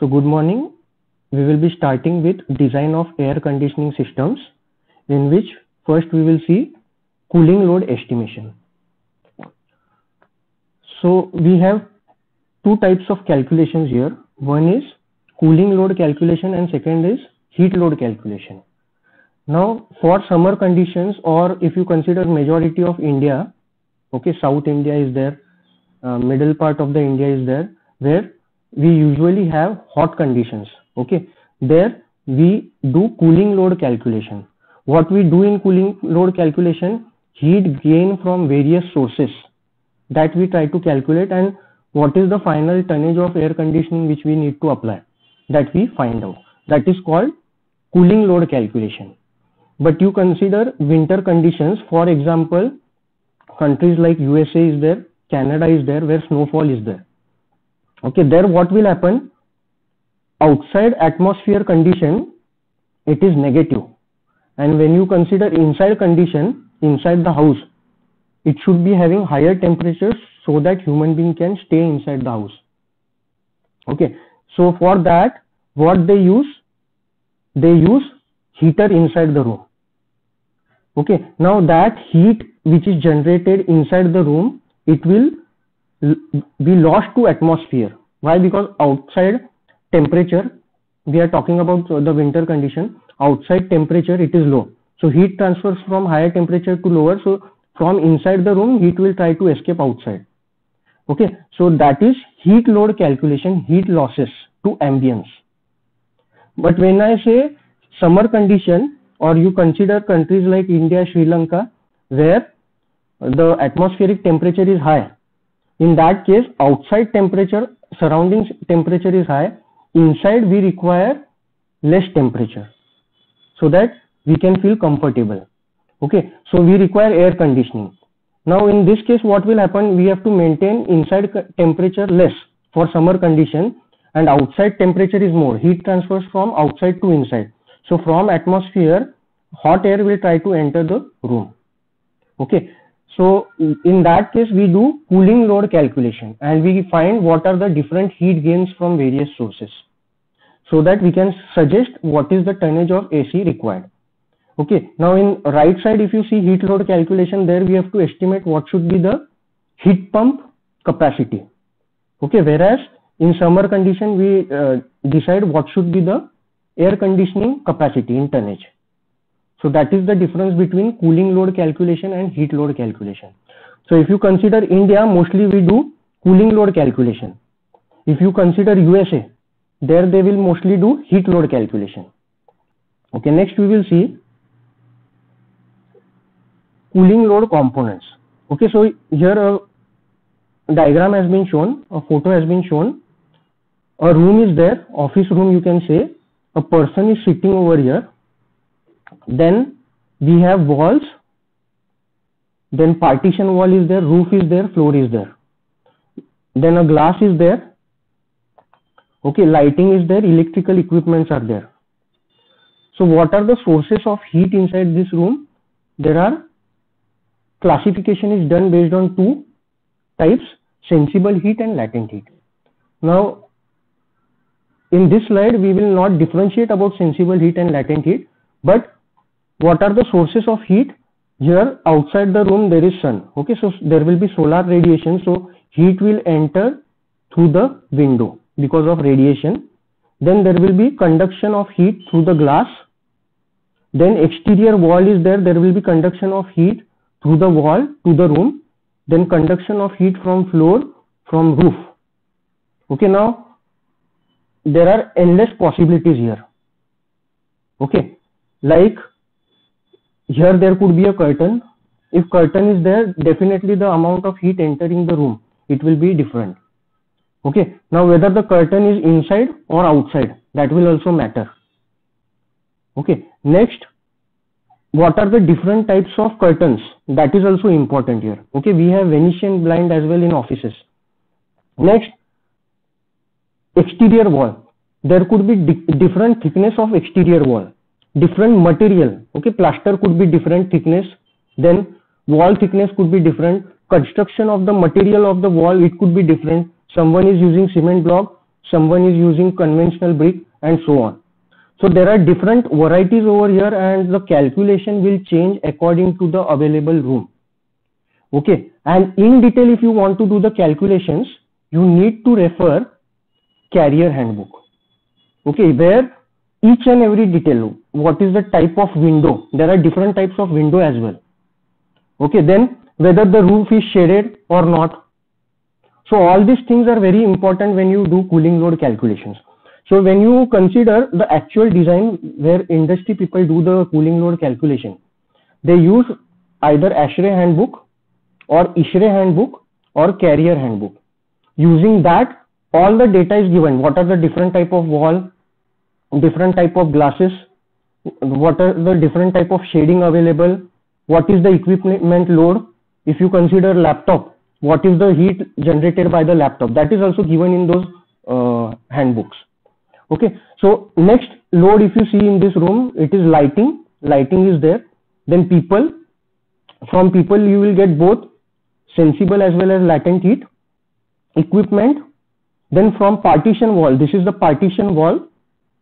So good morning. We will be starting with design of air conditioning systems, in which first we will see cooling load estimation. So we have two types of calculations here. One is cooling load calculation and second is heat load calculation. Now for summer conditions, or if you consider majority of India, okay, South India is there, middle part of the India is there, where we usually have hot conditions. Okay, there we do cooling load calculation. What we do in cooling load calculation, heat gain from various sources that we try to calculate, and what is the final tonnage of air conditioning which we need to apply, that we find out. That is called cooling load calculation. But you consider winter conditions, for example, countries like USA is there, Canada is there, where snowfall is there. Okay, there what will happen? Outside atmosphere condition, it is negative. And when you consider inside condition, inside the house, it should be having higher temperatures so that human being can stay inside the house. Okay, so for that, what they use? They use heater inside the room. Okay, now that heat which is generated inside the room, it will be lost to atmosphere. Why? Because outside temperature, we are talking about the winter condition, outside temperature it is low. So heat transfers from higher temperature to lower. So from inside the room, heat will try to escape outside. Okay, so that is heat load calculation, heat losses to ambience. But when I say summer condition, or you consider countries like India, Sri Lanka, where the atmospheric temperature is high, in that case, outside temperature, surrounding temperature is high, inside we require less temperature so that we can feel comfortable. Okay, so we require air conditioning. Now in this case, what will happen? We have to maintain inside temperature less for summer condition, and outside temperature is more. Heat transfers from outside to inside. So from atmosphere, hot air will try to enter the room. Okay, so in that case, we do cooling load calculation and we find what are the different heat gains from various sources, so that we can suggest what is the tonnage of AC required. Okay, now in right side, if you see heat load calculation, there we have to estimate what should be the heat pump capacity. Okay, whereas in summer condition, we decide what should be the air conditioning capacity in tonnage. So that is the difference between cooling load calculation and heat load calculation. So if you consider India, mostly we do cooling load calculation. If you consider USA, there they will mostly do heat load calculation. Okay, next we will see cooling load components. Okay, so here a diagram has been shown, a photo has been shown. A room is there, office room you can say. A person is sitting over here. Then we have walls. Then partition wall is there, roof is there, floor is there. Then a glass is there. Okay, lighting is there, electrical equipments are there. So what are the sources of heat inside this room? There are classification is done based on two types, sensible heat and latent heat. Now in this slide we will not differentiate about sensible heat and latent heat, but what are the sources of heat? Here outside the room there is sun. Okay, so there will be solar radiation, so heat will enter through the window because of radiation. Then there will be conduction of heat through the glass. Then exterior wall is there, there will be conduction of heat through the wall to the room. Then conduction of heat from floor, from roof. Okay, now there are endless possibilities here. Okay, like here there could be a curtain. If curtain is there, definitely the amount of heat entering the room, it will be different. Okay, now whether the curtain is inside or outside, that will also matter. Okay, next, what are the different types of curtains? That is also important here. Okay, we have Venetian blind as well in offices. Next, exterior wall. There could be different thickness of exterior wall, different material. Okay, plaster could be different thickness, then wall thickness could be different, construction of the material of the wall, it could be different. Someone is using cement block, someone is using conventional brick, and so on. So there are different varieties over here, and the calculation will change according to the available room. Okay, and in detail, if you want to do the calculations, you need to refer carrier handbook. Okay, where each and every detail, what is the type of window, there are different types of window as well. Okay, then whether the roof is shaded or not. So all these things are very important when you do cooling load calculations. So when you consider the actual design where industry people do the cooling load calculation, they use either ASHRAE handbook or ISHRAE handbook or carrier handbook. Using that, all the data is given. What are the different type of wall, different type of glasses, what are the different type of shading available, what is the equipment load. If you consider laptop, what is the heat generated by the laptop, that is also given in those handbooks. Okay, so next load, if you see in this room, it is lighting. Lighting is there. Then people, from people you will get both sensible as well as latent heat. Equipment, then from partition wall, this is the partition wall.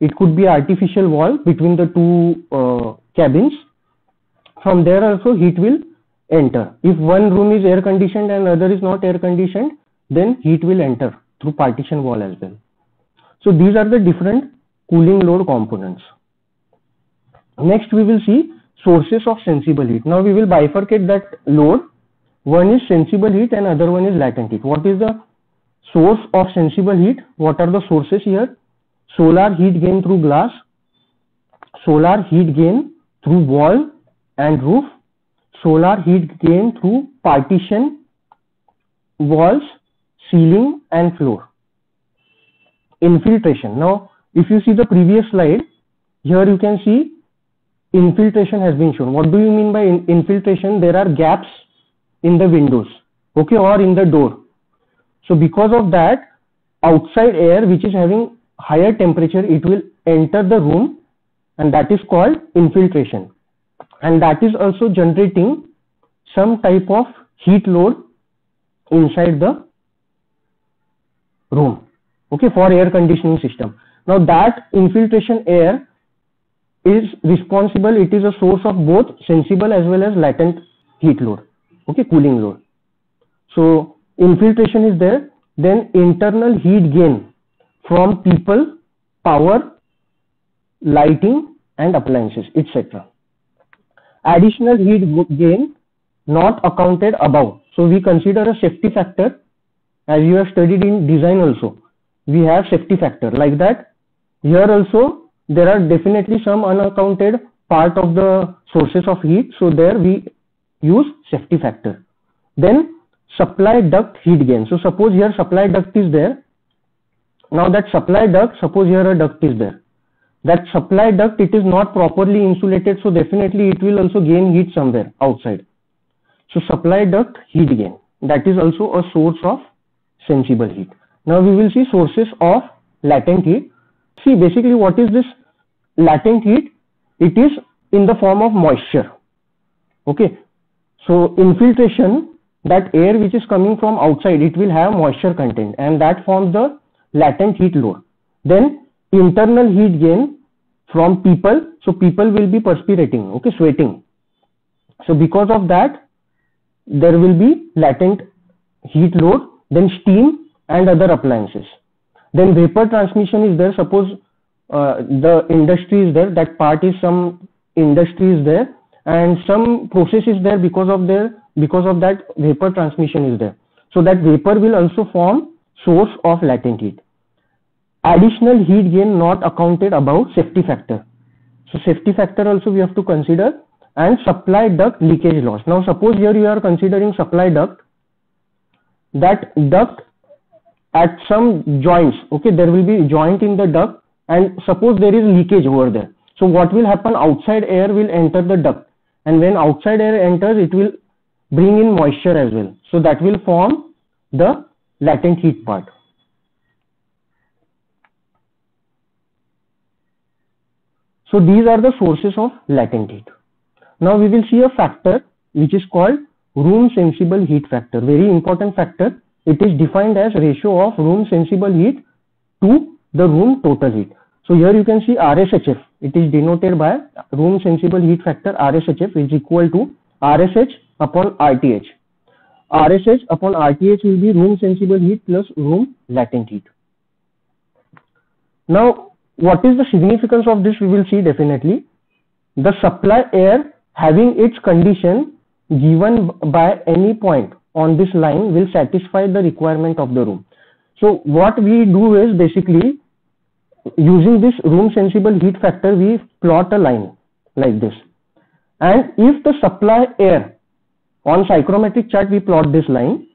It could be artificial wall between the two cabins. From there also heat will enter. If one room is air conditioned and other is not air conditioned, then heat will enter through partition wall as well. So these are the different cooling load components. Next we will see sources of sensible heat. Now we will bifurcate that load. One is sensible heat and other one is latent heat. What is the source of sensible heat? What are the sources here? Solar heat gain through glass, solar heat gain through wall and roof, solar heat gain through partition, walls, ceiling and floor. Infiltration. Now if you see the previous slide, here you can see infiltration has been shown. What do you mean by infiltration? There are gaps in the windows, okay, or in the door. So because of that, outside air which is having higher temperature, it will enter the room, and that is called infiltration, and that is also generating some type of heat load inside the room, okay, for air conditioning system. Now that infiltration air is responsible, it is a source of both sensible as well as latent heat load, okay, cooling load. So infiltration is there. Then internal heat gain from people, power, lighting and appliances, etc. Additional heat gain not accounted above. So we consider a safety factor. As you have studied in design also, we have safety factor like that. Here also there are definitely some unaccounted part of the sources of heat. So there we use safety factor. Then supply duct heat gain. So suppose here supply duct is there. Now that supply duct, suppose here a duct is there. That supply duct, it is not properly insulated, so definitely it will also gain heat somewhere outside. So supply duct heat gain, that is also a source of sensible heat. Now we will see sources of latent heat. See basically what is this latent heat? It is in the form of moisture. Okay. So infiltration, that air which is coming from outside, it will have moisture content, and that forms the latent heat load. Then internal heat gain from people. So people will be perspirating, okay, sweating. So because of that, there will be latent heat load. Then steam and other appliances. Then vapor transmission is there. Suppose the industry is there, that part is some industry is there, and some process is there, because of that vapor transmission is there. So that vapor will also form source of latent heat. Additional heat gain not accounted above, safety factor. So safety factor also we have to consider, and supply duct leakage loss. Now suppose here you are considering supply duct, that duct at some joints, okay, there will be joint in the duct, and suppose there is leakage over there. So what will happen? Outside air will enter the duct, and when outside air enters, it will bring in moisture as well. So that will form the latent heat part. So these are the sources of latent heat. Now we will see a factor which is called room sensible heat factor. Very important factor. It is defined as ratio of room sensible heat to the room total heat. So here you can see RSHF. It is denoted by room sensible heat factor. RSHF is equal to RSH upon RTH. RSH upon RTH will be room sensible heat plus room latent heat. Now, what is the significance of this? We will see definitely. The supply air having its condition given by any point on this line will satisfy the requirement of the room. So what we do is basically using this room sensible heat factor, we plot a line like this. And if the supply air on psychrometric chart, we plot this line.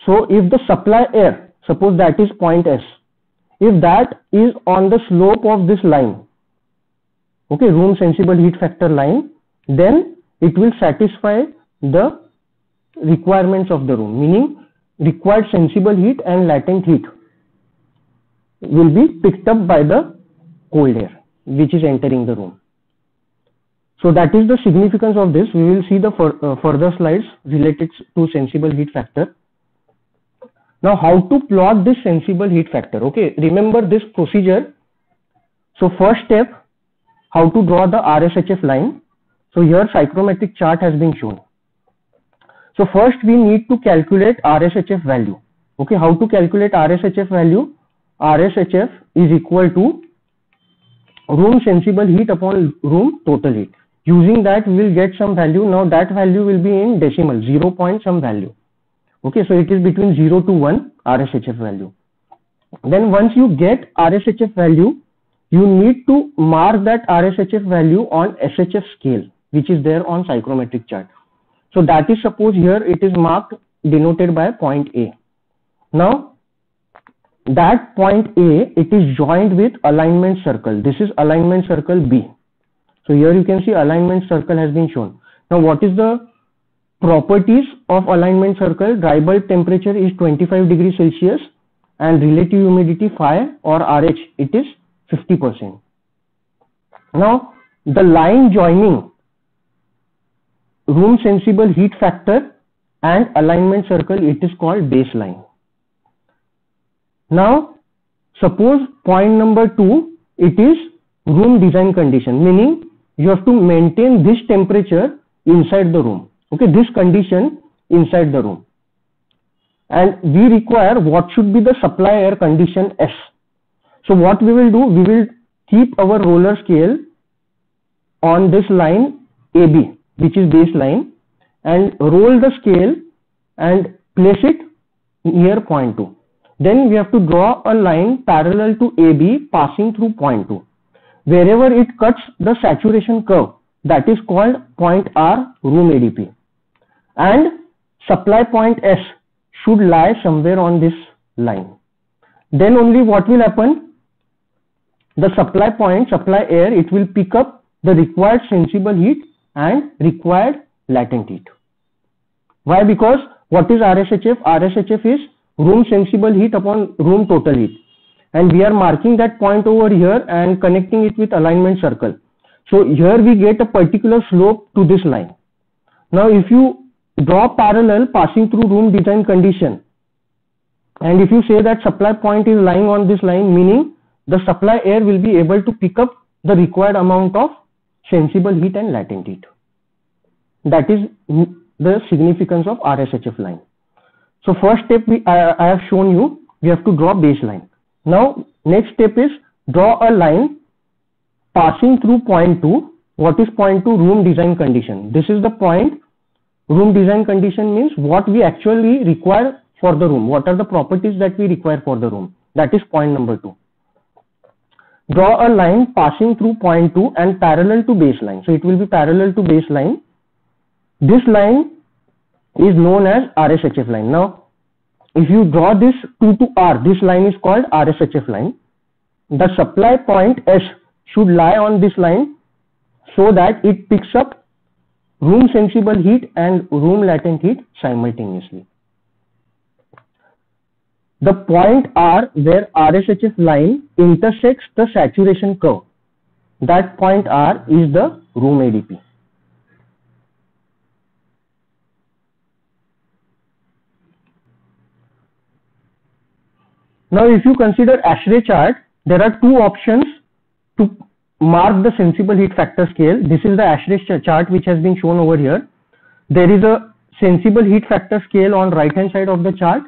So if the supply air, suppose that is point S, if that is on the slope of this line, okay, room sensible heat factor line, then it will satisfy the requirements of the room, meaning required sensible heat and latent heat will be picked up by the cold air which is entering the room. So that is the significance of this. We will see the further slides related to sensible heat factor. Now, how to plot this sensible heat factor? Okay, remember this procedure. So first step, how to draw the RSHF line. So here psychrometric chart has been shown. So first we need to calculate RSHF value. Okay, how to calculate RSHF value? RSHF is equal to room sensible heat upon room total heat. Using that we will get some value. Now that value will be in decimal, 0 point some value. Okay, so it is between 0 to 1 RSHF value. Then once you get RSHF value, you need to mark that RSHF value on SHF scale, which is there on psychrometric chart. So that is, suppose here it is marked, denoted by point A. Now that point A, it is joined with alignment circle. This is alignment circle B. So here you can see alignment circle has been shown. Now what is the properties of alignment circle? Dry bulb temperature is 25 degrees Celsius and relative humidity phi or RH, it is 50%. Now the line joining room sensible heat factor and alignment circle, it is called baseline. Now suppose point number 2, it is room design condition, meaning you have to maintain this temperature inside the room. Okay, this condition inside the room. And we require what should be the supply air condition S. So what we will do, we will keep our roller scale on this line AB, which is baseline, and roll the scale and place it near point 2. Then we have to draw a line parallel to AB passing through point 2. Wherever it cuts the saturation curve, that is called point R, room ADP. And supply point S should lie somewhere on this line. Then only what will happen? The supply point, supply air, it will pick up the required sensible heat and required latent heat. Why? Because what is RSHF? RSHF is room sensible heat upon room total heat. And we are marking that point over here and connecting it with alignment circle. So here we get a particular slope to this line. Now if you draw parallel passing through room design condition, and if you say that supply point is lying on this line, meaning the supply air will be able to pick up the required amount of sensible heat and latent heat. That is the significance of RSHF line. So first step I have shown you, we have to draw baseline. Now next step is draw a line passing through point 2. What is point 2? Room design condition. This is the point. Room design condition means what we actually require for the room. What are the properties that we require for the room? That is point number 2. Draw a line passing through point 2 and parallel to baseline. So it will be parallel to baseline. This line is known as RSHF line. Now if you draw this 2 to R, this line is called RSHF line. The supply point S should lie on this line so that it picks up room sensible heat and room latent heat simultaneously. The point R where RSHF line intersects the saturation curve, that point R is the room ADP. Now if you consider ASHRAE chart, there are two options to mark the sensible heat factor scale. This is the ASHRAE chart which has been shown over here. There is a sensible heat factor scale on right hand side of the chart,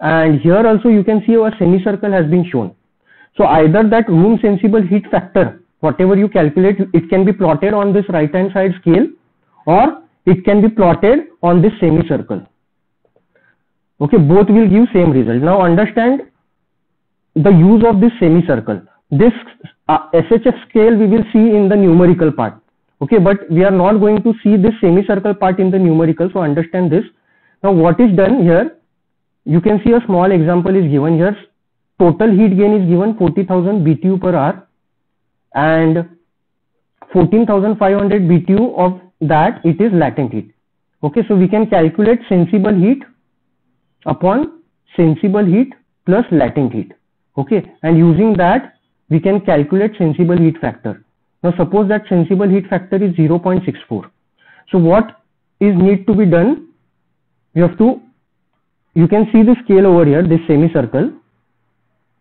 and here also you can see a semicircle has been shown. So either that room sensible heat factor, whatever you calculate, it can be plotted on this right hand side scale, or it can be plotted on this semicircle. Okay, both will give same result. Now understand the use of this semicircle. This SHF scale we will see in the numerical part. Okay, but we are not going to see this semicircle part in the numerical, so understand this. Now what is done here, you can see a small example is given here. Total heat gain is given 40,000 BTU per hour, and 14,500 BTU of that it is latent heat. Okay, so we can calculate sensible heat upon sensible heat plus latent heat. Okay, and using that we can calculate sensible heat factor. Now suppose that sensible heat factor is 0.64. So what is need to be done? You can see the scale over here, this semicircle.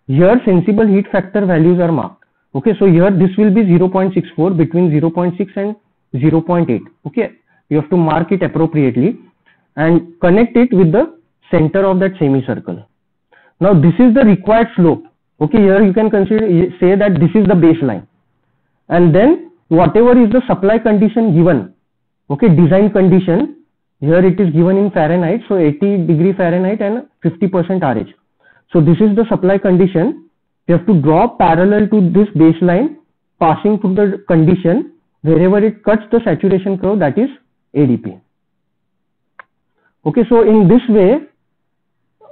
Here sensible heat factor values are marked. Okay, so here this will be 0.64, between 0.6 and 0.8. Okay, you have to mark it appropriately and connect it with the center of that semicircle. Now this is the required slope. Okay, here you can say that this is the baseline, and then whatever is the supply condition given, okay, design condition, here it is given in Fahrenheit, so 80 degree Fahrenheit and 50% RH. So this is the supply condition. You have to draw parallel to this baseline, passing through the condition wherever it cuts the saturation curve, that is ADP. Okay, so in this way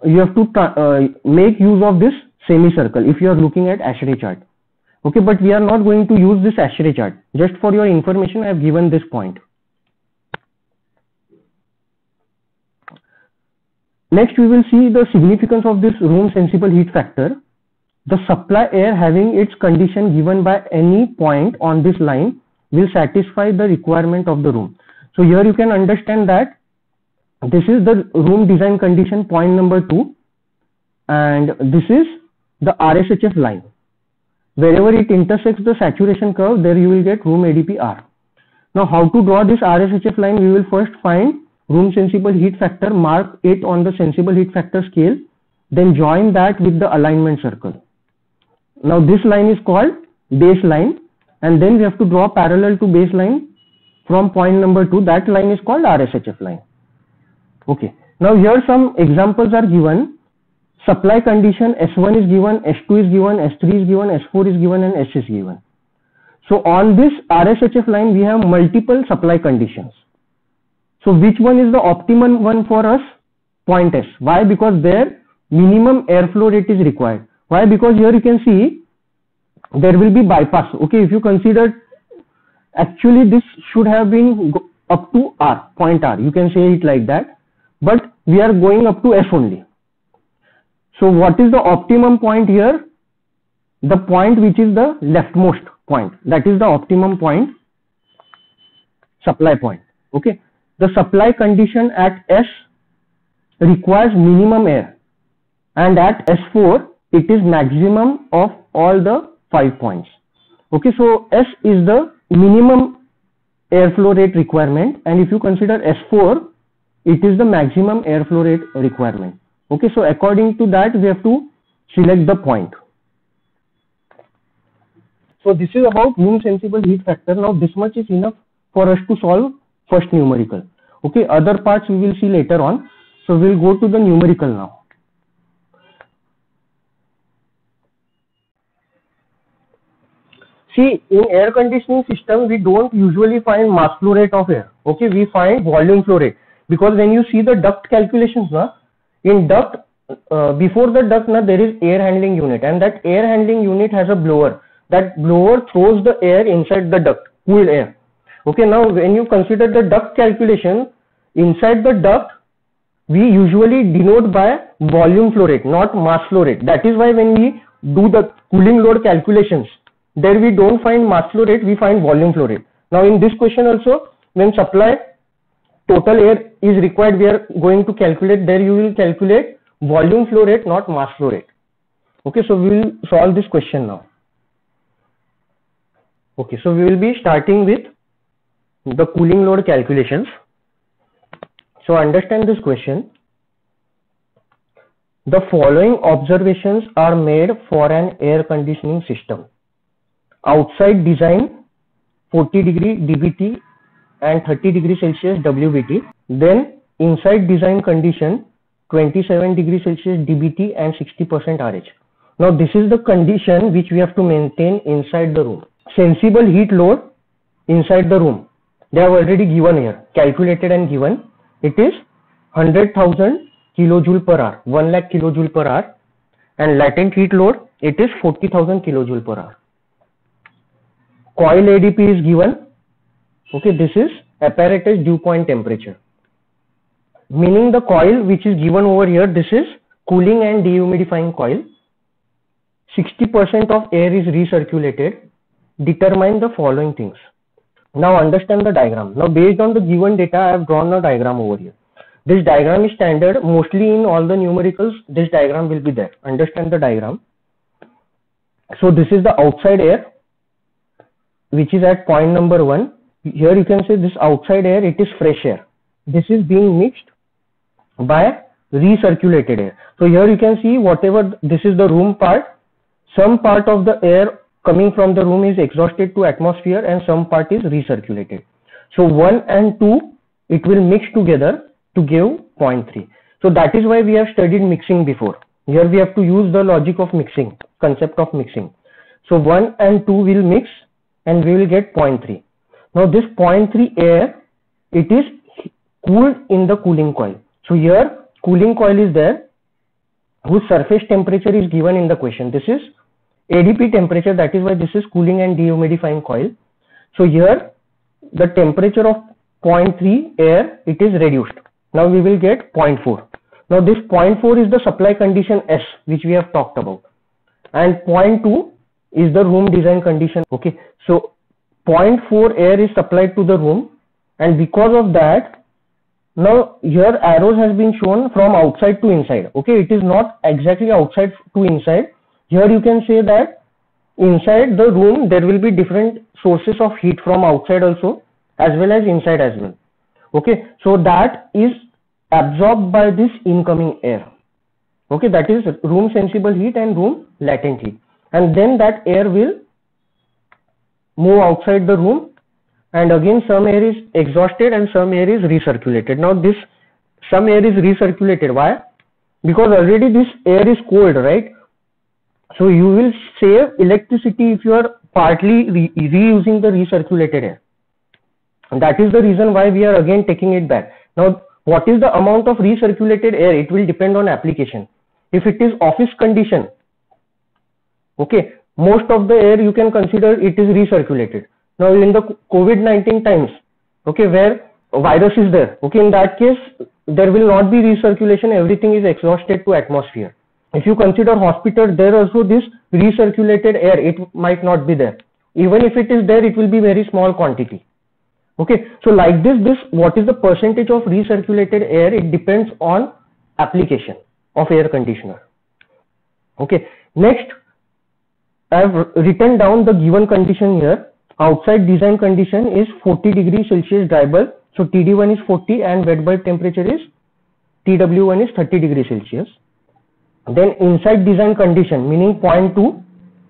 you have to make use of this semicircle if you are looking at ASHRAE chart. Okay, but we are not going to use this ASHRAE chart. Just for your information, I have given this point. Next, we will see the significance of this room sensible heat factor. The supply air having its condition given by any point on this line will satisfy the requirement of the room. So here you can understand that this is the room design condition, point number 2, and this is the RSHF line. Wherever it intersects the saturation curve, there you will get room ADP R. Now how to draw this RSHF line? We will first find room sensible heat factor, mark it on the sensible heat factor scale, then join that with the alignment circle. Now this line is called baseline, and then we have to draw parallel to baseline from point number 2. That line is called RSHF line. Okay, now here some examples are given. Supply condition S1 is given, S2 is given, S3 is given, S4 is given, and S is given. So on this RSHF line we have multiple supply conditions. So which one is the optimum one for us? Point S. Why? Because there minimum airflow rate is required. Why? Because here you can see there will be bypass. Okay, if you consider, actually this should have been up to R, point R. You can say it like that, but we are going up to F only. So what is the optimum point here? The point which is the leftmost point, that is the optimum point, supply point. Okay, the supply condition at S requires minimum air, and at S4 it is maximum of all the 5 points. Okay, so S is the minimum airflow rate requirement, and if you consider S4, it is the maximum airflow rate requirement. Okay, so according to that we have to select the point. So this is about room sensible heat factor. Now this much is enough for us to solve first numerical. Okay, other parts we will see later on. So we'll go to the numerical now. See, in air conditioning system we don't usually find mass flow rate of air. Okay, we find volume flow rate, because when you see the duct calculations, in duct, before the duct there is air handling unit, and that air handling unit has a blower. That blower throws the air inside the duct, cool air. Okay, now when you consider the duct calculation, inside the duct we usually denote by volume flow rate, not mass flow rate. That is why when we do the cooling load calculations, there we don't find mass flow rate, we find volume flow rate. Now in this question also, when supply total air is required, we are going to calculate, there you will calculate volume flow rate, not mass flow rate. Okay, so we will solve this question now. Okay, so we will be starting with the cooling load calculations. So understand this question. The following observations are made for an air conditioning system. Outside design 40 degree DBT and 30 degree Celsius WBT. Then inside design condition 27 degree Celsius DBT and 60% RH. Now this is the condition which we have to maintain inside the room. Sensible heat load inside the room. They have already given here, calculated and given. It is 100,000 kilojoule per hour, 1 lakh kilojoule per hour, and latent heat load, it is 40,000 kilojoule per hour. Coil ADP is given. Okay, this is apparatus dew point temperature. Meaning the coil which is given over here, this is cooling and dehumidifying coil. 60% of air is recirculated. Determine the following things. Now understand the diagram. Now based on the given data, I have drawn a diagram over here. This diagram is standard. Mostly in all the numericals, this diagram will be there. Understand the diagram. So this is the outside air, which is at point number 1. Here you can say this outside air, it is fresh air. This is being mixed by recirculated air. So here you can see whatever, this is the room part. Some part of the air coming from the room is exhausted to atmosphere and some part is recirculated. So 1 and 2, it will mix together to give 0.3. So that is why we have studied mixing before. Here we have to use the logic of mixing, concept of mixing. So 1 and 2 will mix and we will get 0.3. Now this 0.3 air, it is cooled in the cooling coil. So here cooling coil is there, whose surface temperature is given in the question. This is ADP temperature, that is why this is cooling and dehumidifying coil. So here the temperature of 0.3 air, it is reduced. Now we will get 0.4. Now this 0.4 is the supply condition S, which we have talked about, and 0.2 is the room design condition. Okay, so 0.4 air is supplied to the room, and because of that, now here arrows has been shown from outside to inside. Okay, it is not exactly outside to inside. Here you can say that inside the room there will be different sources of heat from outside also as well as inside as well. Okay, so that is absorbed by this incoming air. Okay, that is room sensible heat and room latent heat, and then that air will move outside the room, and again some air is exhausted and some air is recirculated. Now this some air is recirculated. Why? Because already this air is cold, right? So you will save electricity if you are partly reusing the recirculated air. And that is the reason why we are again taking it back. Now what is the amount of recirculated air? It will depend on application. If it is office condition, okay, most of the air you can consider it is recirculated. Now in the COVID-19 times, okay, where virus is there, okay, in that case there will not be recirculation, everything is exhausted to atmosphere. If you consider hospital, there also this recirculated air, it might not be there. Even if it is there, it will be very small quantity. Okay, so like this, what is the percentage of recirculated air? It depends on application of air conditioner. Okay, next I have written down the given condition here. Outside design condition is 40 degree Celsius dry bulb. So TD1 is 40 and wet bulb temperature is TW1 is 30 degree Celsius. Then inside design condition, meaning 0.2,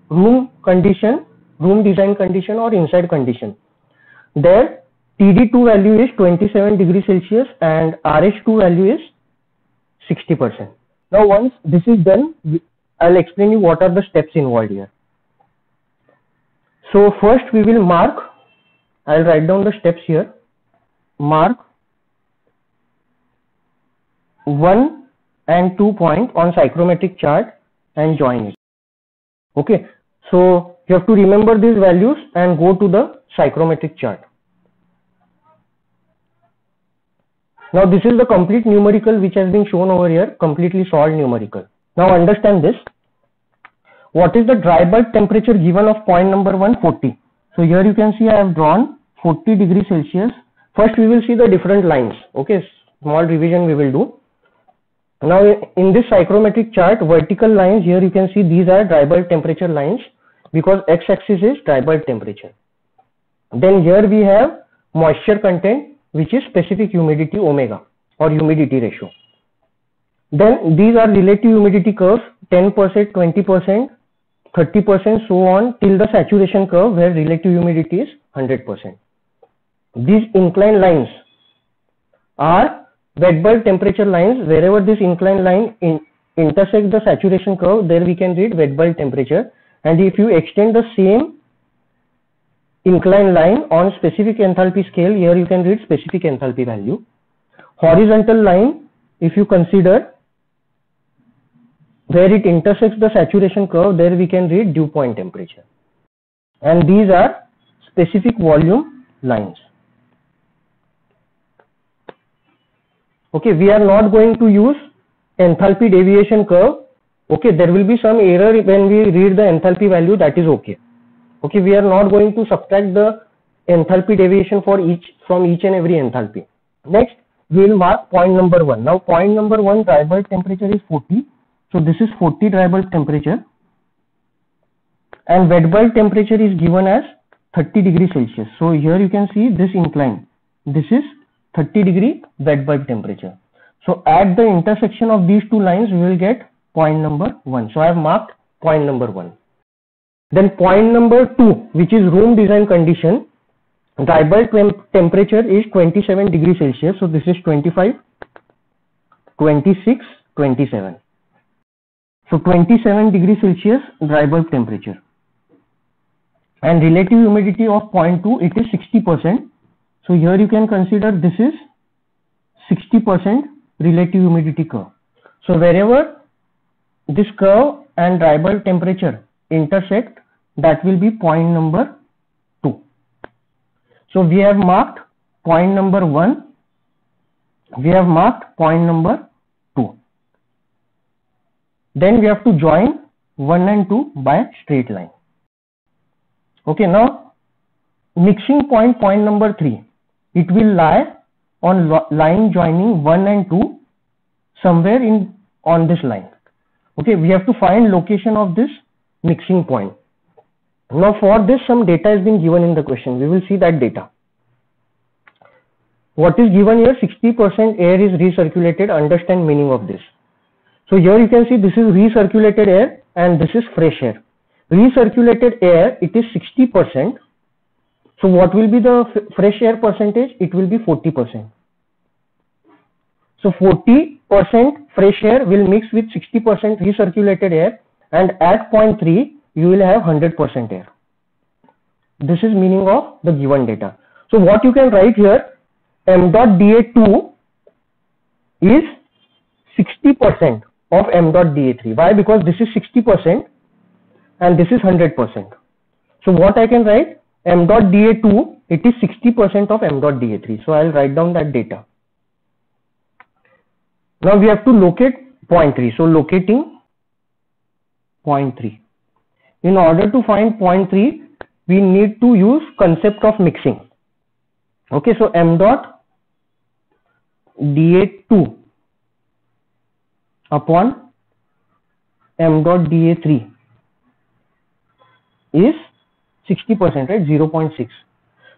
room condition, room design condition or inside condition. There TD2 value is 27 degree Celsius and RH2 value is 60%. Now once this is done, I'll explain you what are the steps involved here. So first we will mark, I'll write down the steps here. Mark 1 and 2 point on psychrometric chart and join it. Okay, so you have to remember these values and go to the psychrometric chart. Now this is the complete numerical which has been shown over here, completely solved numerical. Now understand this. What is the dry bulb temperature given of point number 1, 40. So here you can see I have drawn 40 degree Celsius. First we will see the different lines. Okay, small revision we will do. Now in this psychrometric chart, vertical lines here you can see these are dry bulb temperature lines because x-axis is dry bulb temperature. Then here we have moisture content, which is specific humidity omega or humidity ratio. Then these are relative humidity curves, 10%, 20%, 30%, so on till the saturation curve where relative humidity is 100%. These inclined lines are wet bulb temperature lines. Wherever this inclined line intersects the saturation curve, there we can read wet bulb temperature. And if you extend the same inclined line on specific enthalpy scale, here you can read specific enthalpy value. Horizontal line, if you consider where it intersects the saturation curve, there we can read dew point temperature. And these are specific volume lines. Okay, we are not going to use enthalpy deviation curve. Okay, there will be some error when we read the enthalpy value, that is okay. Okay, we are not going to subtract the enthalpy deviation from each and every enthalpy. Next, we will mark point number 1. Now point number 1, dry bulb temperature is 40. So this is 40 dry bulb temperature. And wet bulb temperature is given as 30 degrees Celsius. So here you can see this incline. This is 30 degree wet bulb temperature. So at the intersection of these two lines, we will get point number 1. So I have marked point number 1. Then point number 2, which is room design condition, dry bulb temperature is 27 degrees Celsius. So this is 25, 26, 27. So 27 degrees Celsius dry bulb temperature. And relative humidity of point 2, it is 60%. So here you can consider this is 60% relative humidity curve. So wherever this curve and dry bulb temperature intersect, that will be point number 2. So we have marked point number 1. We have marked point number 2. Then we have to join 1 and 2 by straight line. Okay, now mixing point, point number 3. It will lie on line joining 1 and 2 somewhere on this line. Okay, we have to find location of this mixing point. Now for this, some data has been given in the question. We will see that data. What is given here? 60% air is recirculated. Understand meaning of this. So here you can see this is recirculated air and this is fresh air. Recirculated air, it is 60%. So what will be the fresh air percentage? It will be 40%. So 40% fresh air will mix with 60% recirculated air, and at point 3 you will have 100% air. This is meaning of the given data. So what you can write here, m dot dA2 is 60% of m dot dA3. Why? Because this is 60% and this is 100%. So what I can write, m dot dA2, it is 60% of m dot dA3. So I will write down that data. Now we have to locate point 3. So locating point 3. In order to find point 3, we need to use concept of mixing. Okay, so m dot dA2 upon m dot dA3 is 60%, right? 0.6.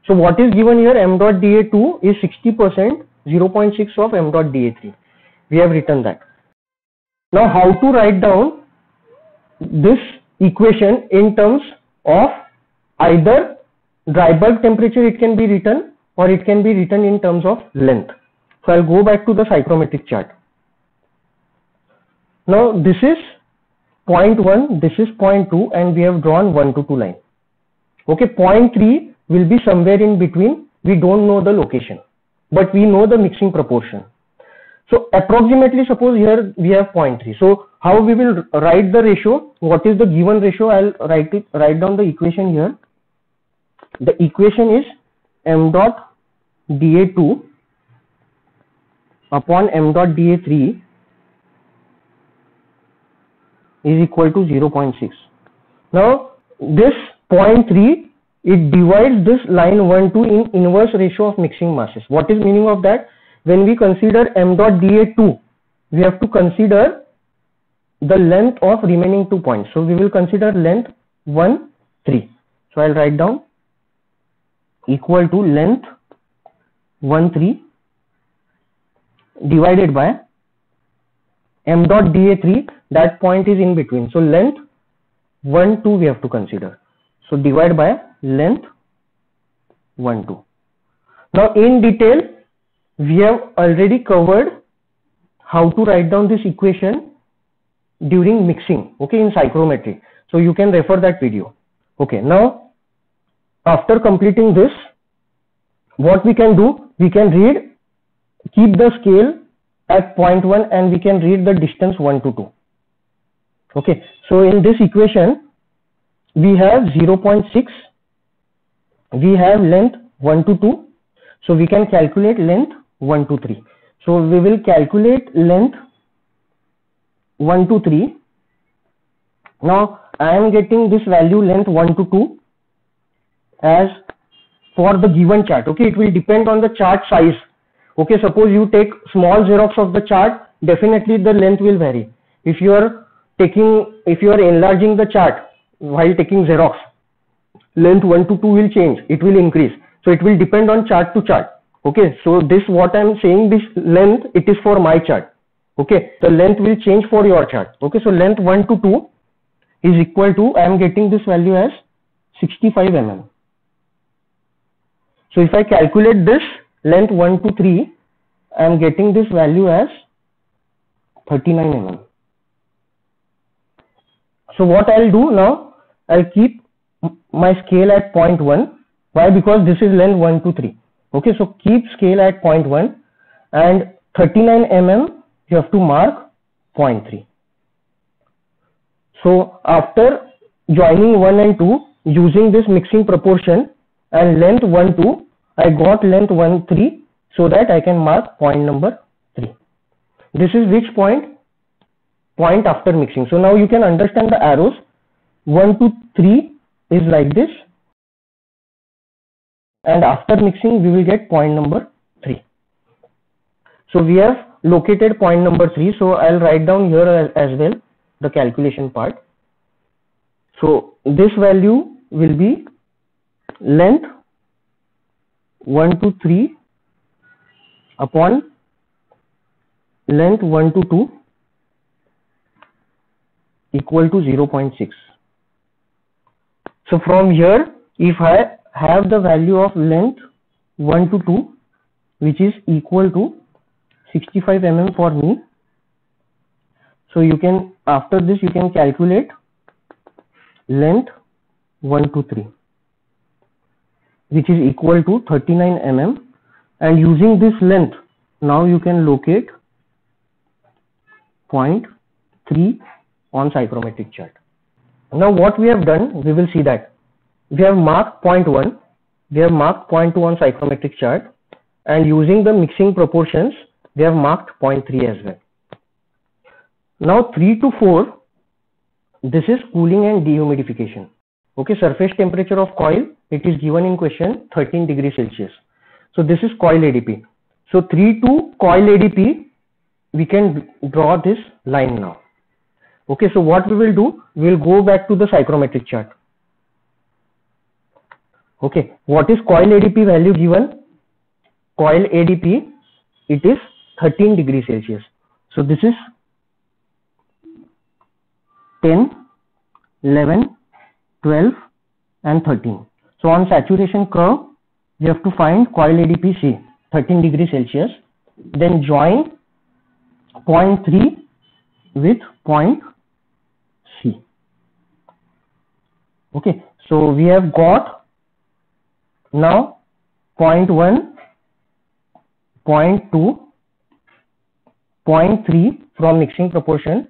So what is given here, m dot dA2 is 60%, 0.6 of m dot dA3. We have written that. Now how to write down this equation in terms of either dry bulb temperature, it can be written, or it can be written in terms of length. So I'll go back to the psychrometric chart. Now this is point 1, this is point 2, and we have drawn 1 to 2 line. Okay, point 3 will be somewhere in between. We don't know the location, but we know the mixing proportion. So approximately, suppose here we have point 3. So how we will write the ratio? What is the given ratio? I'll write down the equation here. The equation is m dot dA2 upon m dot dA3 is equal to 0.6. Now this point 3, it divides this line 1 to in inverse ratio of mixing masses. What is meaning of that? When we consider m dot dA2 we have to consider the length of remaining 2 points. So we will consider length 1, 3. So I'll write down equal to length 1, 3 divided by m dot dA3, that point is in between. So length 1, 2 we have to consider. So divide by length 1, 2. Now in detail, we have already covered how to write down this equation during mixing, okay, in psychrometry. So you can refer that video. Okay, now after completing this, what we can do, we can keep the scale at 0.1 and we can read the distance 1 to 2. Okay, so in this equation, we have 0.6, we have length 1 to 2, so we can calculate length 1 to 3. So we will calculate length 1 to 3. Now I am getting this value length 1 to 2 as for the given chart. Okay, it will depend on the chart size. Okay, suppose you take small xerox of the chart, definitely the length will vary. If you are enlarging the chart while taking xerox, length 1 to 2 will change, it will increase. So it will depend on chart to chart. Okay, so this what I am saying, this length, it is for my chart. Okay, the length will change for your chart. Okay, so length 1 to 2 is equal to, I am getting this value as 65 mm. So if I calculate this length 1 to 3, I am getting this value as 39 mm. So what I'll do now, I'll keep my scale at 0.1. Why? Because this is length 1 to 3. Okay, so keep scale at 0.1 and 39 mm you have to mark 0.3. So after joining 1 and 2 using this mixing proportion and length 1, 2, I got length 1, 3, so that I can mark point number 3. This is which point? Point after mixing. So now you can understand the arrows. 1 to 3 is like this, and after mixing we will get point number 3. So we have located point number 3. So I'll write down here as well the calculation part. So this value will be length 1 to 3 upon length 1 to 2 equal to 0.6. So from here, if I have the value of length 1 to 2, which is equal to 65 mm for me, so you can, after this you can calculate length 1 to 3, which is equal to 39 mm, and using this length, now you can locate point 3 on psychrometric chart. Now what we have done, we will see that we have marked point 1, we have marked point 2 on psychrometric chart, and using the mixing proportions we have marked point 3 as well. Now 3 to 4, this is cooling and dehumidification. Okay, surface temperature of coil, it is given in question 13 degrees Celsius. So this is coil ADP. So 3 to coil ADP, we can draw this line now. Okay, so what we will do, we will go back to the psychrometric chart. Okay, what is coil ADP value given? Coil ADP, it is 13 degrees Celsius. So this is 10, 11, 12 and 13. So on saturation curve, we have to find coil ADP C, 13 degrees Celsius. Then join point 3 with point C. Okay, so we have got now point 1, point 2, point 3 from mixing proportion,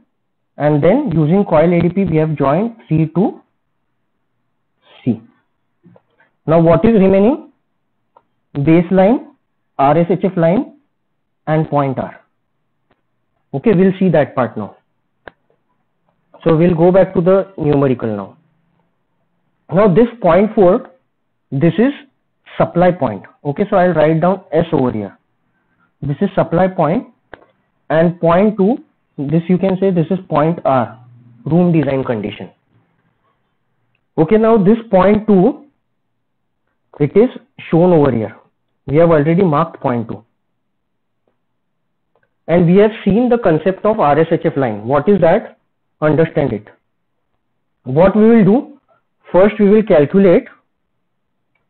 and then using coil ADP we have joined C to C. Now what is remaining? Baseline, RSHF line and point R. Okay, we'll see that part now. So we'll go back to the numerical now. Now this point 4, this is supply point. Okay, so I'll write down S over here. This is supply point and point 2, this you can say this is point R, room design condition. Okay, now this point 2, it is shown over here. We have already marked point 2. And we have seen the concept of RSHF line. What is that? Understand it. What we will do, first we will calculate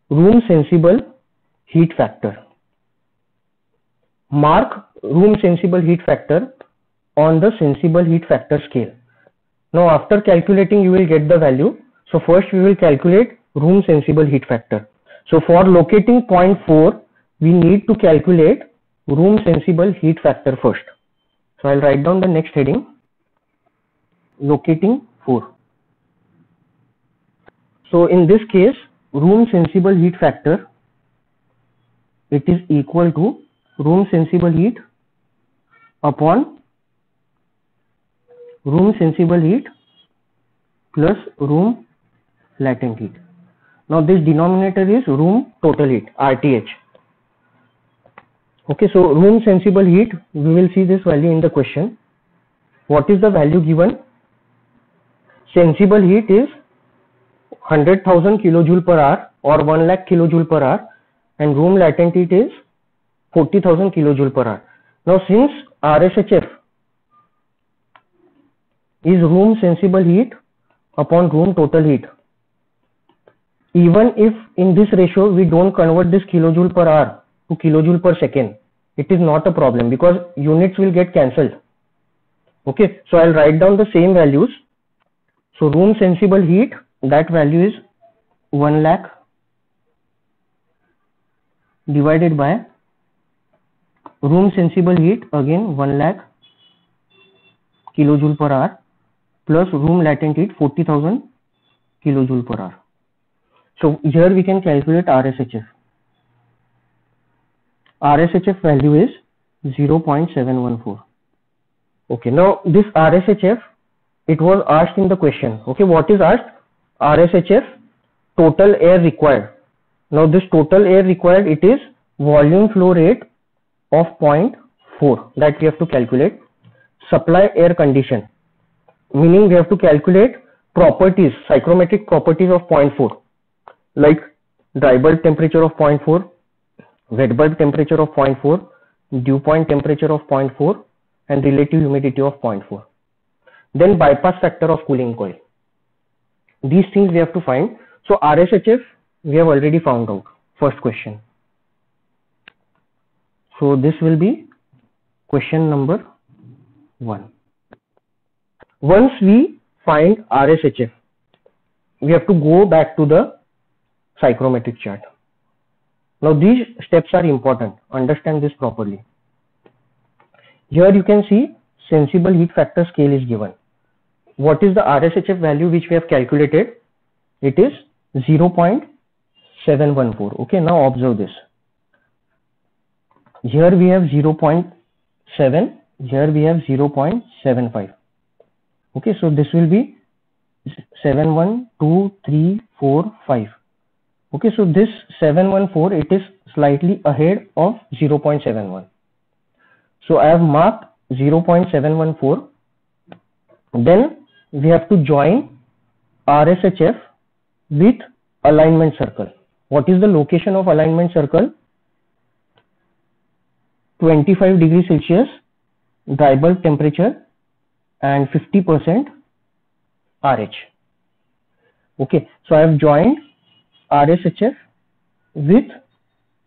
room sensible heat factor. Mark room sensible heat factor on the sensible heat factor scale. Now after calculating you will get the value. So first we will calculate room sensible heat factor. So for locating point 4, we need to calculate room sensible heat factor first. So I'll write down the next heading, locating 4. So in this case, room sensible heat factor, it is equal to room sensible heat upon room sensible heat plus room latent heat. Now this denominator is room total heat, RTH. Okay, so room sensible heat, we will see this value in the question. What is the value given? Sensible heat is 100,000 kilojoule per hour or 1 lakh kilojoule per hour, and room latent heat is 40,000 kilojoule per hour. Now since RSHF is room sensible heat upon room total heat, even if in this ratio we don't convert this kilojoule per hour to kilojoule per second, it is not a problem because units will get cancelled. Okay, so I'll write down the same values. So room sensible heat, that value is 1 lakh divided by room sensible heat, again 1 lakh kilojoule per hour plus room latent heat 40,000 kilojoule per hour. So here we can calculate RSHF. RSHF value is 0.714. Okay, now this RSHF, it was asked in the question. Okay, what is asked? RSHF total air required. Now this total air required, it is volume flow rate of 0.4 that we have to calculate. Supply air condition, meaning we have to calculate properties, psychrometric properties of 0.4, like dry bulb temperature of 0.4, wet bulb temperature of 0.4, dew point temperature of 0.4 and relative humidity of 0.4. Then bypass factor of cooling coil. These things we have to find. So RSHF we have already found out. First question. So this will be question number 1. Once we find RSHF, we have to go back to the psychrometric chart. Now these steps are important. Understand this properly. Here you can see sensible heat factor scale is given. What is the RSHF value which we have calculated? It is 0.714. Okay, now observe this. Here we have 0.7, here we have 0.75. Okay, so this will be 7, 1, 2, 3, 4, 5. Okay, so this 714, it is slightly ahead of 0.71. So I have marked 0.714. Then we have to join RSHF with alignment circle. What is the location of alignment circle? 25 degrees Celsius dry bulb temperature and 50% RH. Okay, so I have joined RSHF with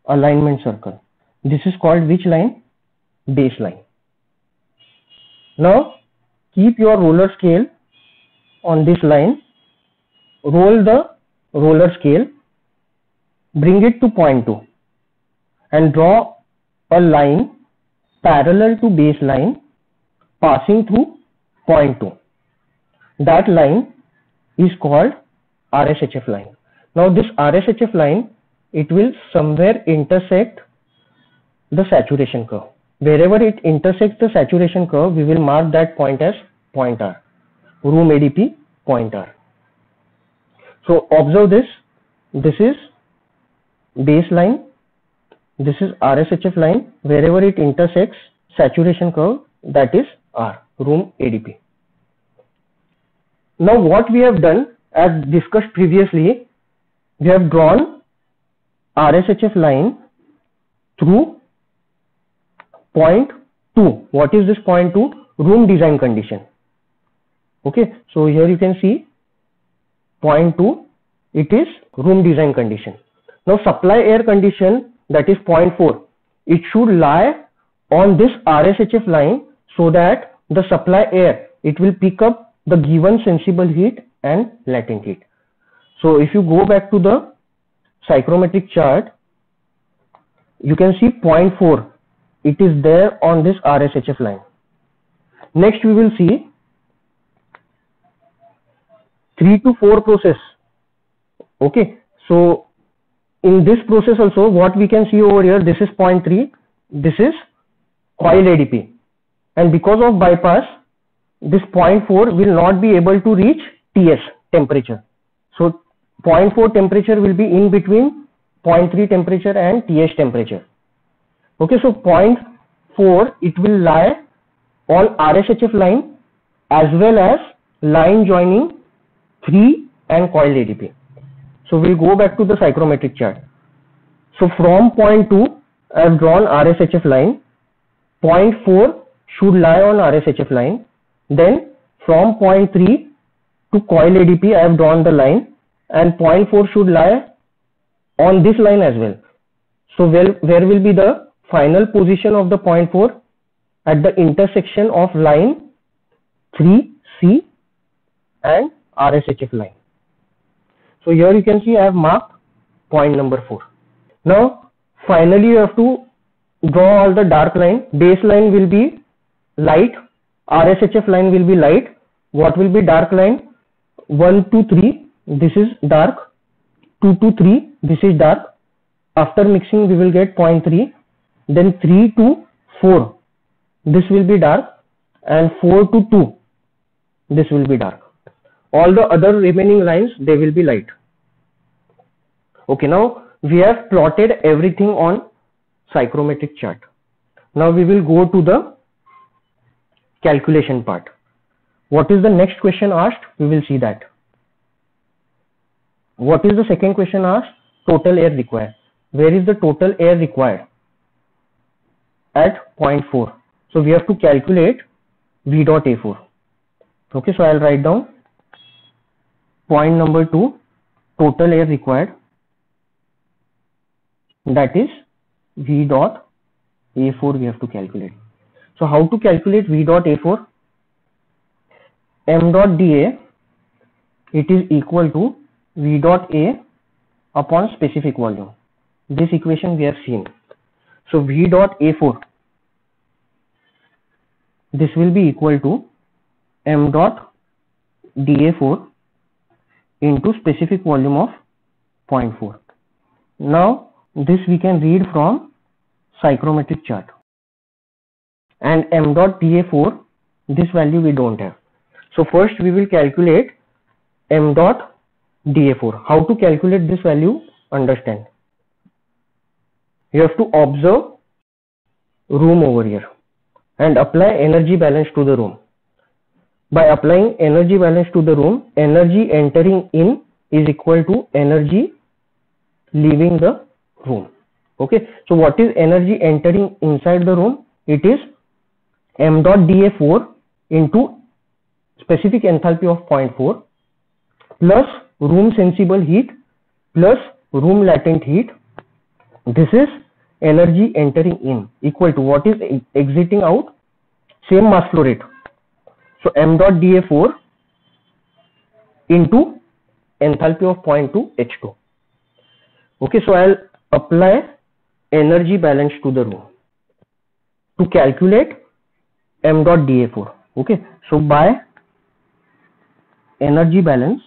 alignment circle. This is called which line? Baseline. Now keep your roller scale on this line, roll the roller scale, bring it to point 2 and draw a line parallel to baseline passing through point 2. That line is called RSHF line. Now this RSHF line, it will somewhere intersect the saturation curve. Wherever it intersects the saturation curve, we will mark that point as point R, room ADP point R. So observe this. This is baseline. This is RSHF line. Wherever it intersects saturation curve, that is R, room ADP. Now what we have done, as discussed previously, we have drawn RSHF line through point 2. What is this point 2? Room design condition. Okay, so here you can see point 2, it is room design condition. Now supply air condition, that is point 4, it should lie on this RSHF line so that the supply air, it will pick up the given sensible heat and latent heat. So if you go back to the psychrometric chart, you can see point 4, it is there on this RSHF line. Next we will see 3 to 4 process. Okay, so in this process also, what we can see over here, this is point 3, this is coil ADP, and because of bypass, this point 4 will not be able to reach TS temperature. So point 4 temperature will be in between point 3 temperature and TS temperature. Okay, so point 4, it will lie on RSHF line as well as line joining 3 and coil ADP. So we'll go back to the psychrometric chart. So from point 2, I have drawn RSHF line. Point 4 should lie on RSHF line. Then from point 3 to coil ADP, I have drawn the line, and point 4 should lie on this line as well. So where will be the final position of the point 4? At the intersection of line 3C and RSHF line. So here you can see I have marked point number 4. Now finally you have to draw all the dark line. Base line will be light, RSHF line will be light. What will be dark line? 1 to 3, this is dark. 2 to 3, this is dark. After mixing we will get 0.3. Then 3 to 4, this will be dark, and 4 to 2, this will be dark. All the other remaining lines, they will be light. Okay, now we have plotted everything on psychrometric chart. Now we will go to the calculation part. What is the next question asked? We will see that. What is the second question asked? Total air required. Where is the total air required? At point 4. So we have to calculate V dot A4. Okay, so I'll write down point number 2, total air required, that is V dot A4 we have to calculate. So how to calculate V dot A4? M dot dA, it is equal to V dot A upon specific volume. This equation we have seen. So V dot A4, this will be equal to M dot dA4 into specific volume of 0.4. Now this we can read from psychrometric chart. And M dot dA4, this value we don't have. So first we will calculate M dot dA4. How to calculate this value? Understand. You have to observe room over here and apply energy balance to the room. By applying energy balance to the room, energy entering in is equal to energy leaving the room. Okay, so what is energy entering inside the room? It is M dot dA4 into specific enthalpy of 0.4 plus room sensible heat plus room latent heat. This is energy entering in equal to what is exiting out, same mass flow rate. So M dot dA4 into enthalpy of 0.2 H2. Okay, so I'll apply energy balance to the room to calculate M dot dA4. Okay, so by energy balance,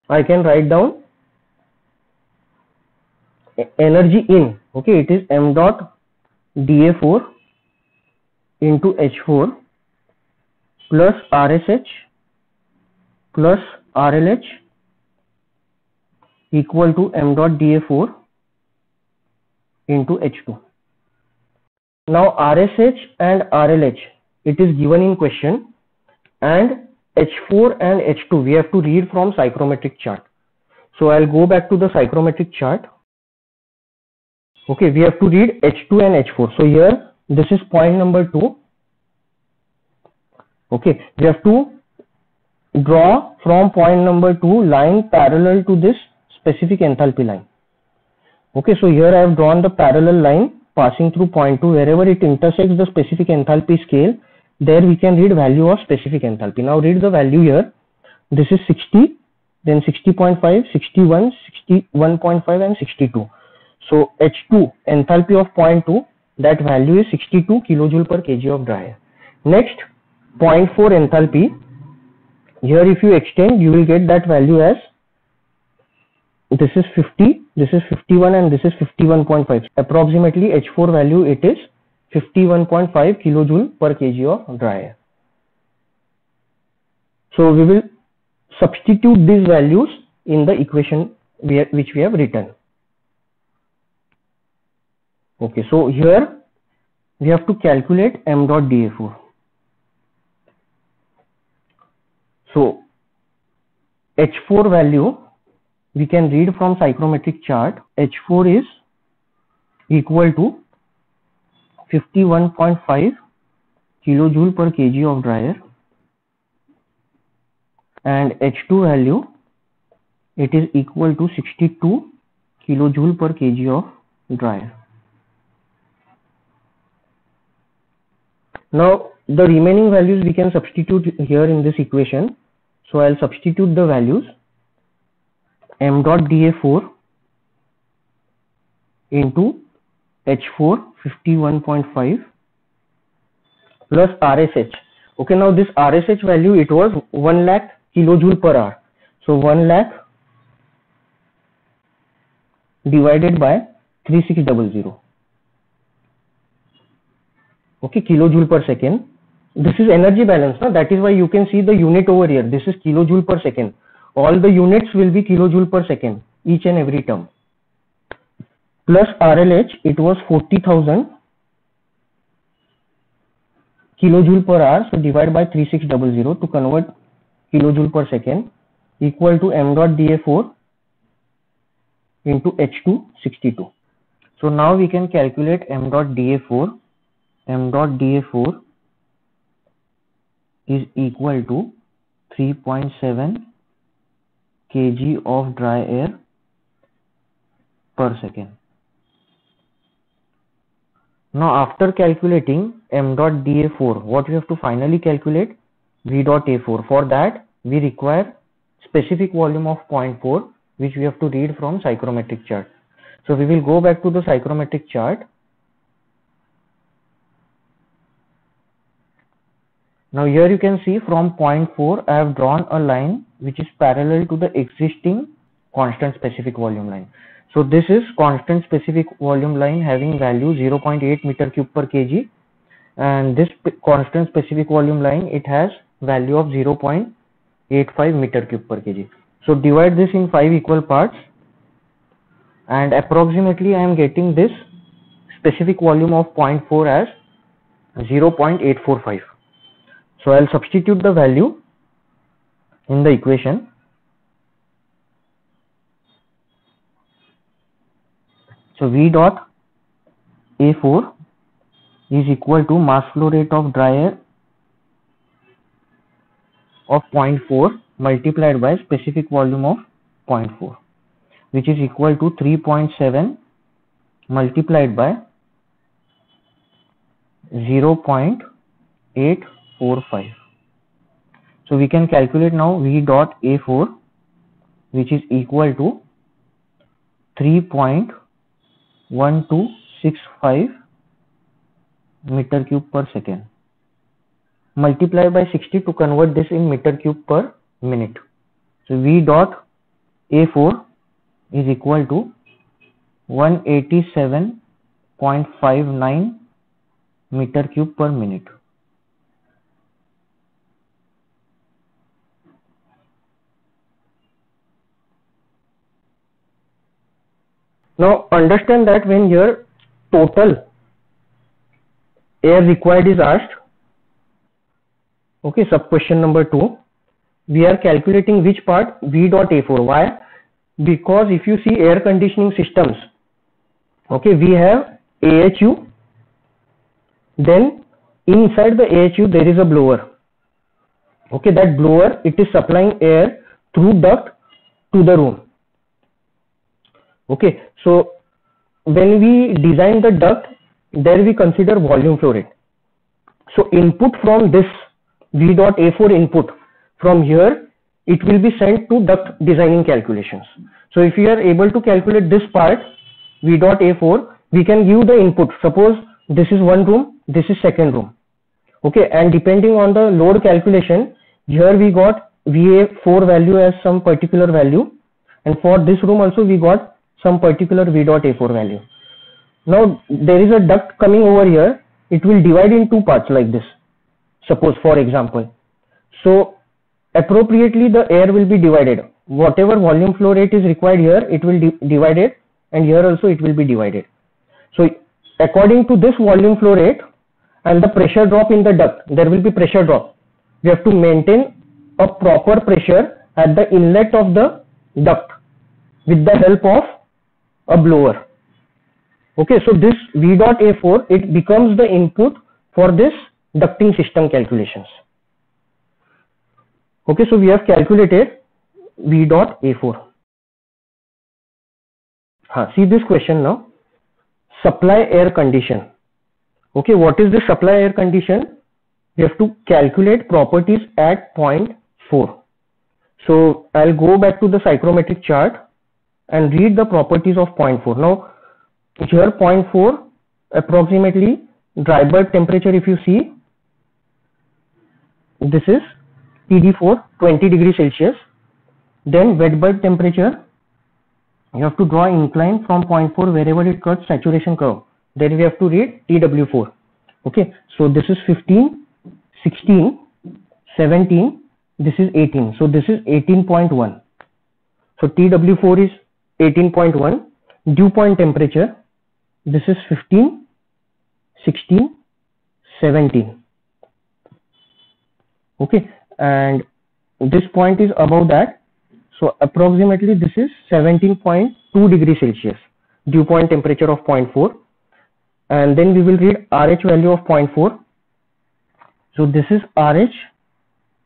I can write down energy in. Okay, it is M dot dA4 into H4 plus RSH plus RLH equal to M dot dA4 into H2. Now RSH and RLH, it is given in question, and H4 and H2 we have to read from psychrometric chart. So I'll go back to the psychrometric chart. Okay, we have to read H2 and H4. So here this is point number 2. Okay, we have to draw from point number 2 line parallel to this specific enthalpy line. Okay, so here I have drawn the parallel line passing through point 2. Wherever it intersects the specific enthalpy scale, there we can read value of specific enthalpy. Now read the value here. This is 60, then 60.5, 61, 61.5 and 62. So H2 enthalpy of point 2, that value is 62 kilojoule per kg of dry air. Next, point 4 enthalpy. Here if you extend, you will get that value as, this is 50, this is 51 and this is 51.5. Approximately H4 value, it is 51.5 kilojoule per kg of dry air. So we will substitute these values in the equation which we have written. Okay, so here we have to calculate m dot DA4. So H4 value we can read from psychrometric chart. H4 is equal to 51.5 kilojoule per kg of dry air, and H2 value, it is equal to 62 kilojoule per kg of dry air. Now the remaining values we can substitute here in this equation. So I'll substitute the values. M dot DA4 into H4 51.5 plus RSH. Okay, now this RSH value, it was 1 lakh kilojoule per hour. So 1 lakh divided by 3600. Okay, kilojoule per second. This is energy balance, no? That is why you can see the unit over here. This is kilojoule per second. All the units will be kilojoule per second, each and every term. Plus RLH, it was 40,000 kilojoule per hour. So divide by 3600 to convert kilojoule per second, equal to m dot DA4 into H2 62. So now we can calculate m dot DA4. M dot DA4 is equal to 3.7 kg of dry air per second. Now after calculating m dot DA4, what we have to finally calculate? V dot A4. For that we require specific volume of 0.4, which we have to read from psychrometric chart. So we will go back to the psychrometric chart. Now here you can see from point 4 I have drawn a line which is parallel to the existing constant specific volume line. So this is constant specific volume line having value 0.8 meter cube per kg, and this constant specific volume line, it has value of 0.85 meter cube per kg. So divide this in 5 equal parts, and approximately I am getting this specific volume of 0.4 as 0.845. So I'll substitute the value in the equation. So V dot A4 is equal to mass flow rate of dry air of 0.4 multiplied by specific volume of 0.4, which is equal to 3.7 multiplied by 0.845. So we can calculate now V dot A4, which is equal to 3.1265 meter cube per second, multiplied by 60 to convert this in meter cube per minute. So V dot A4 is equal to 187.59 meter cube per minute. Now understand that when here total air required is asked. Okay, sub question number 2. We are calculating which part? V dot A4. Why? Because if you see air conditioning systems, okay, we have AHU, then inside the AHU there is a blower. Okay, that blower, it is supplying air through duct to the room. Okay, so when we design the duct, there we consider volume flow rate. So input from this V dot A4 input, from here it will be sent to duct designing calculations. So if we are able to calculate this part V dot A4, we can give the input. Suppose this is one room, this is second room. Okay, and depending on the load calculation, here we got VA4 value as some particular value, and for this room also we got some particular V dot A4 value. Now there is a duct coming over here, it will divide in two parts like this, suppose, for example. So appropriately the air will be divided. Whatever volume flow rate is required here, it will be divided, and here also it will be divided. So according to this volume flow rate and the pressure drop in the duct, there will be pressure drop. We have to maintain a proper pressure at the inlet of the duct with the help of a blower. Okay, so this V dot A4, it becomes the input for this ducting system calculations. Okay, so we have calculated V dot A4. See this question now. Supply air condition. Okay, what is the supply air condition? We have to calculate properties at point 4. So I'll go back to the psychrometric chart and read the properties of point 4. Now here point 4, approximately dry bulb temperature, if you see, this is TD4, 20 degrees Celsius. Then wet bulb temperature, you have to draw incline from point 4 wherever it cuts saturation curve. Then we have to read TW4. Okay, so this is 15, 16, 17, this is 18. So this is 18.1. So TW4 is 18.1. Dew point temperature, this is 15, 16, 17. Okay, and this point is above that. So approximately this is 17.2 degrees Celsius, dew point temperature of 0.4. And then we will read RH value of 0.4. So this is RH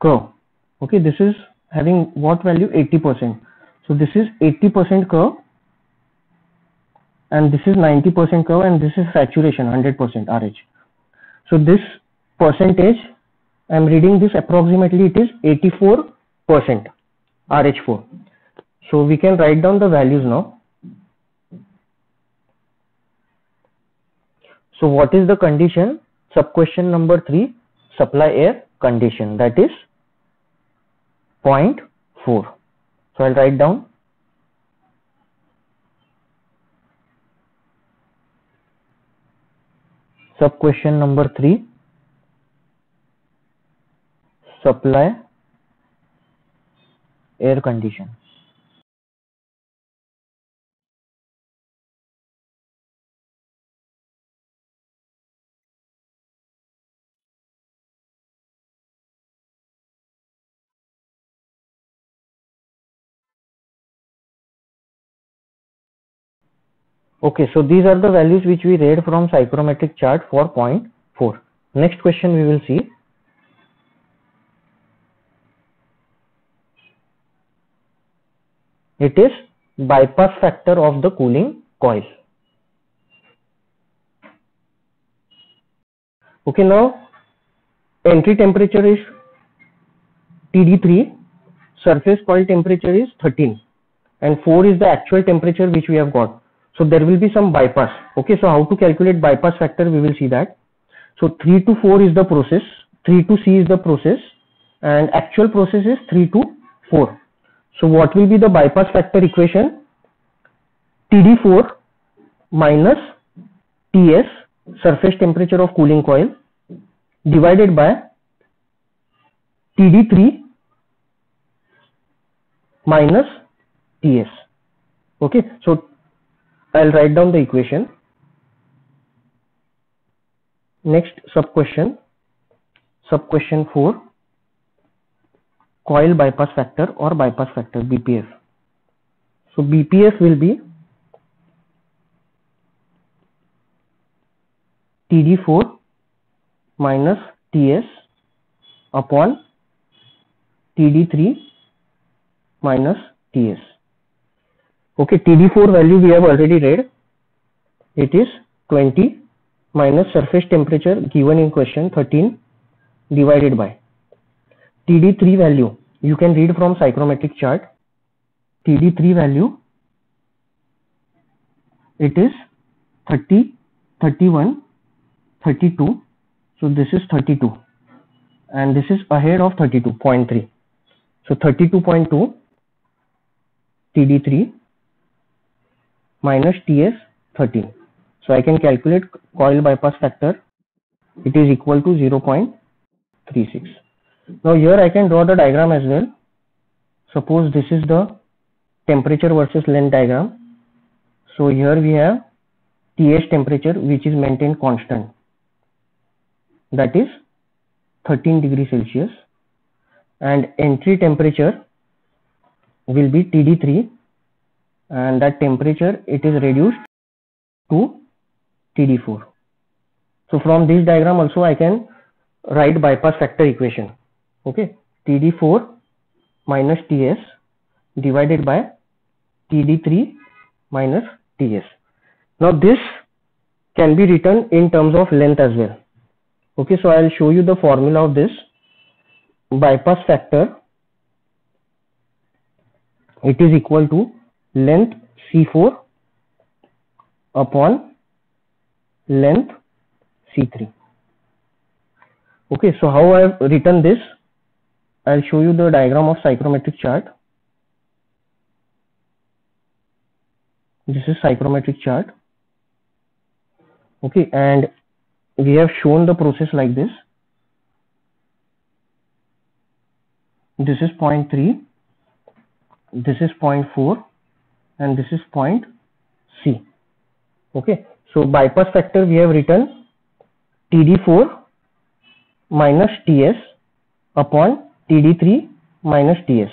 curve. Okay, this is having what value? 80%. So this is 80% curve, and this is 90% curve, and this is saturation 100% RH. So this percentage, I am reading this approximately, it is 84% RH4. So we can write down the values now. So what is the condition? Sub question number 3, supply air condition, that is 0.4. So I'll write down. Sub question number 3, supply air condition. Okay, so these are the values which we read from psychrometric chart for 0.4. Next question we will see. It is bypass factor of the cooling coil. Okay, now entry temperature is TD3, surface coil temperature is 13, and 4 is the actual temperature which we have got. So there will be some bypass. Okay, so how to calculate bypass factor, we will see that. So 3 to 4 is the process, 3 to C is the process, and actual process is 3 to 4. So what will be the bypass factor equation? TD4 minus TS, surface temperature of cooling coil, divided by TD3 minus TS. Okay, so I'll write down the equation. Next sub question 4, coil bypass factor or bypass factor, BPF. So BPF will be TD4 minus TS upon TD3 minus TS. Okay, TD4 value we have already read. It is 20 minus surface temperature given in question 13 divided by TD3 value. You can read from psychrometric chart. TD3 value, it is 30, 31, 32. So this is 32 and this is ahead of 32.3. So 32.2 TD3 minus TS 13. So I can calculate coil bypass factor. It is equal to 0.36. Now here I can draw the diagram as well. Suppose this is the temperature versus length diagram. So here we have TS temperature which is maintained constant. That is 13 degrees Celsius. And entry temperature will be TD3 and that temperature it is reduced to TD4. So from this diagram also I can write bypass factor equation. Okay, TD4 minus TS divided by TD3 minus TS. Now this can be written in terms of length as well. Okay, so I will show you the formula of this. Bypass factor, it is equal to length C4 upon length C3. Okay, so how I have written this, I'll show you the diagram of psychrometric chart. This is psychrometric chart. Okay, and we have shown the process like this. This is point 3, this is point 4, and this is point C. Okay, so bypass factor we have written TD4 minus TS upon TD3 minus TS.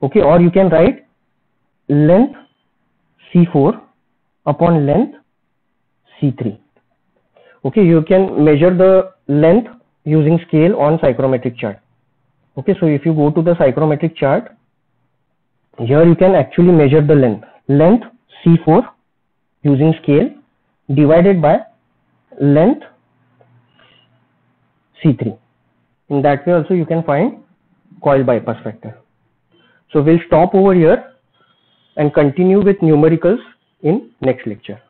Okay, or you can write length C4 upon length C3. Okay, you can measure the length using scale on psychrometric chart. Okay, so if you go to the psychrometric chart, here you can actually measure the length C4 using scale divided by length C3. In that way also you can find coil bypass factor. So we'll stop over here and continue with numericals in next lecture.